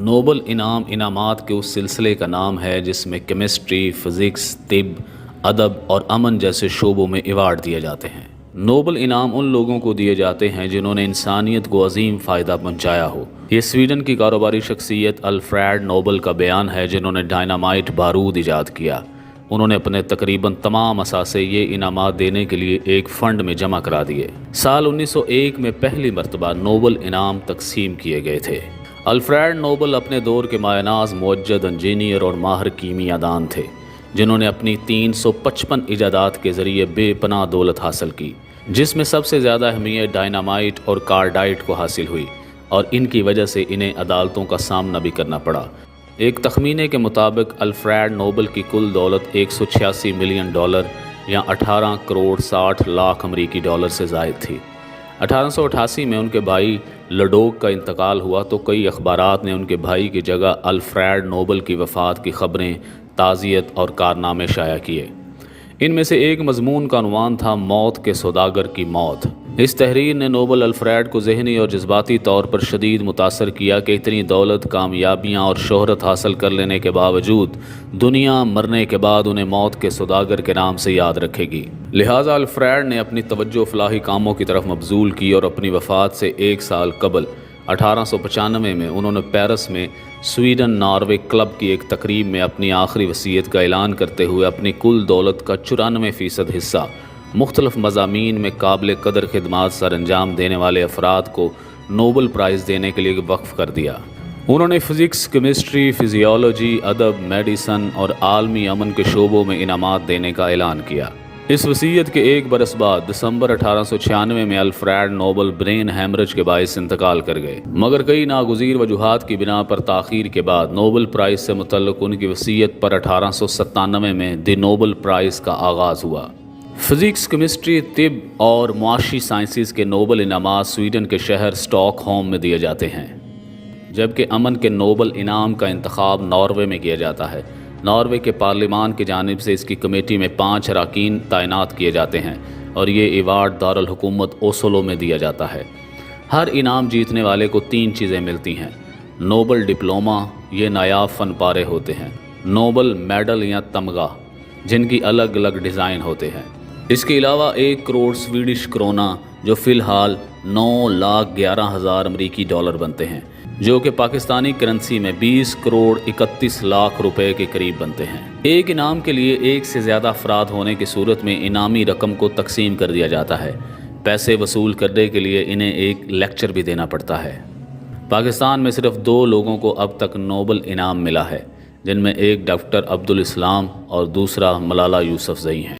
Nobel انعامات کے اس سلسلے کا نام ہے جس میں کیمسٹری، فزکس، طب، ادب اور امن جیسے شعبوں میں ایوارڈ دیے جاتے ہیں۔ نوبل انعام ان لوگوں کو دیے جاتے ہیں جنہوں نے انسانیت کو عظیم فائدہ پہنچایا ہو۔ یہ سویڈن کی کاروباری شخصیت الفریڈ نوبل کا بیان ہے، جنہوں نے ڈائنامائٹ بارود ایجاد کیا۔ انہوں نے اپنے تقریباً تمام اثاثے یہ انعامات دینے کے لیے ایک فنڈ میں جمع کرا دیے۔ سال 1901 میں پہلی مرتبہ نوبل انعام تقسیم کیے گئے تھے۔ الفریڈ نوبل اپنے دور کے مایہ ناز معجد انجینئر اور ماہر کیمیا دان تھے، جنہوں نے اپنی 355 ایجادات کے ذریعے بے پناہ دولت حاصل کی، جس میں سب سے زیادہ اہمیت ڈائنامائٹ اور کارڈائٹ کو حاصل ہوئی، اور ان کی وجہ سے انہیں عدالتوں کا سامنا بھی کرنا پڑا۔ ایک تخمینے کے مطابق الفریڈ نوبل کی کل دولت $186 ملین یا 18 کروڑ 60 لاکھ امریکی ڈالر سے زائد تھی۔ 1888 میں ان کے بھائی لڈوگ کا انتقال ہوا تو کئی اخبارات نے ان کے بھائی کی جگہ الفریڈ نوبل کی وفات کی خبریں، تعزیت اور کارنامے شائع کیے۔ ان میں سے ایک مضمون کا عنوان تھا موت کے سوداگر کی موت۔ اس تحریر نے نوبل الفریڈ کو ذہنی اور جذباتی طور پر شدید متاثر کیا کہ اتنی دولت، کامیابیاں اور شہرت حاصل کر لینے کے باوجود دنیا مرنے کے بعد انہیں موت کے سوداگر کے نام سے یاد رکھے گی۔ لہٰذا الفریڈ نے اپنی توجہ فلاحی کاموں کی طرف مبذول کی اور اپنی وفات سے ایک سال قبل 1895 میں انہوں نے پیرس میں سویڈن ناروے کلب کی ایک تقریب میں اپنی آخری وصیت کا اعلان کرتے ہوئے اپنی کل دولت کا 94% حصہ مختلف مضامین میں قابل قدر خدمات سر انجام دینے والے افراد کو نوبل پرائز دینے کے لیے وقف کر دیا۔ انہوں نے فزکس، کیمسٹری، فزیولوجی، ادب، میڈیسن اور عالمی امن کے شعبوں میں انعامات دینے کا اعلان کیا۔ اس وصیت کے ایک برس بعد دسمبر 1896 میں الفریڈ نوبل برین ہیمرج کے باعث انتقال کر گئے، مگر کئی ناگزیر وجوہات کی بنا پر تاخیر کے بعد نوبل پرائز سے متعلق ان کی وصیت پر 1897 میں دی نوبل پرائز کا آغاز ہوا۔ فزکس، کیمسٹری، طب اور معاشی سائنسز کے نوبل انعامات سویڈن کے شہر سٹاک ہوم میں دیے جاتے ہیں، جبکہ امن کے نوبل انعام کا انتخاب ناروے میں کیا جاتا ہے۔ ناروے کے پارلیمان کی جانب سے اس کی کمیٹی میں 5 اراکین تعینات کیے جاتے ہیں اور یہ ایوارڈ دارالحکومت اوسلو میں دیا جاتا ہے۔ ہر انعام جیتنے والے کو 3 چیزیں ملتی ہیں: نوبل ڈپلومہ، یہ نایاب فن پارے ہوتے ہیں، نوبل میڈل یا تمغہ جن کی الگ الگ ڈیزائن ہوتے ہیں۔ اس کے علاوہ 1 کروڑ سویڈش کرونا جو فی الحال 9,11,000 امریکی ڈالر بنتے ہیں، جو کہ پاکستانی کرنسی میں 20 کروڑ 31 لاکھ روپے کے قریب بنتے ہیں۔ ایک انعام کے لیے ایک سے زیادہ افراد ہونے کی صورت میں انعامی رقم کو تقسیم کر دیا جاتا ہے۔ پیسے وصول کرنے کے لیے انہیں ایک لیکچر بھی دینا پڑتا ہے۔ پاکستان میں صرف 2 لوگوں کو اب تک نوبل انعام ملا ہے، جن میں ایک ڈاکٹر عبدالاسلام اور دوسرا ملالہ یوسفزئی ہیں۔